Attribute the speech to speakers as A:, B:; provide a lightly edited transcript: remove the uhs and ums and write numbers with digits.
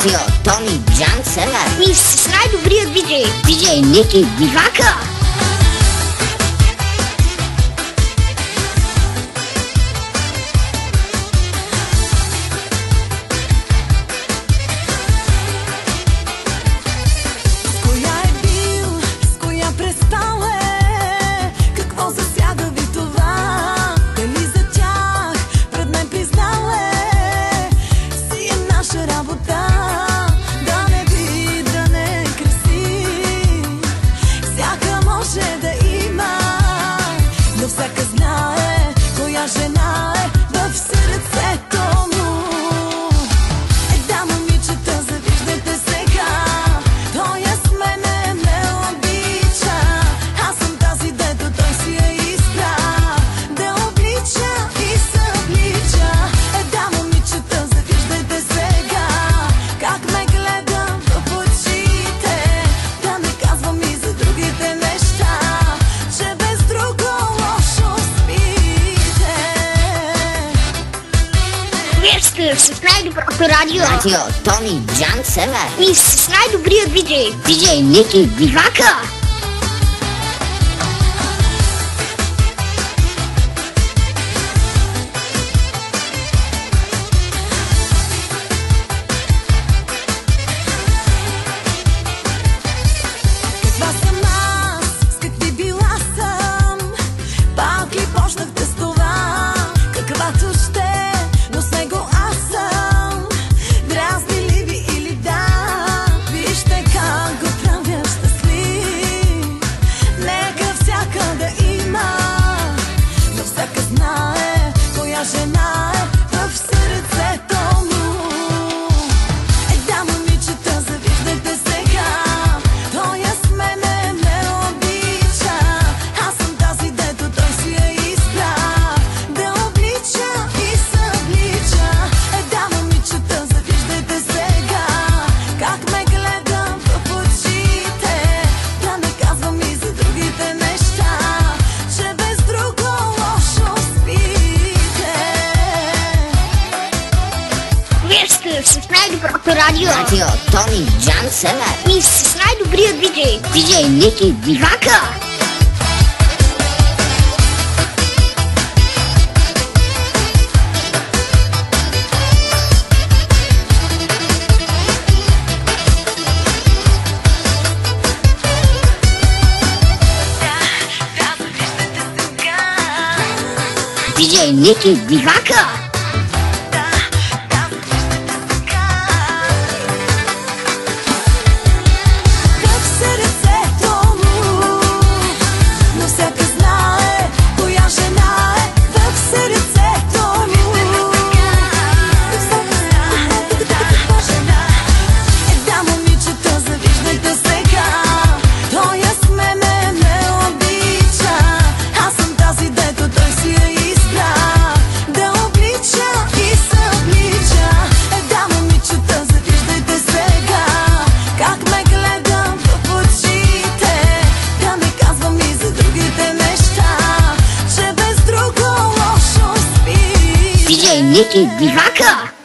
A: Радио Тони Джансън.
B: И с най-добрият диджей.
A: Диджей Ники Бивака.
B: С най-доброто радио.
A: Радио Тони Джансън.
B: И с най-добрият диджей.
A: Диджей Ники Бивака.
B: С най-доброто радио.
A: Радио Тони Джансън.
B: И с най-добрият диджей.
A: Диджей Ники Бивака. Диджей Ники Бивака. Ники Бивака.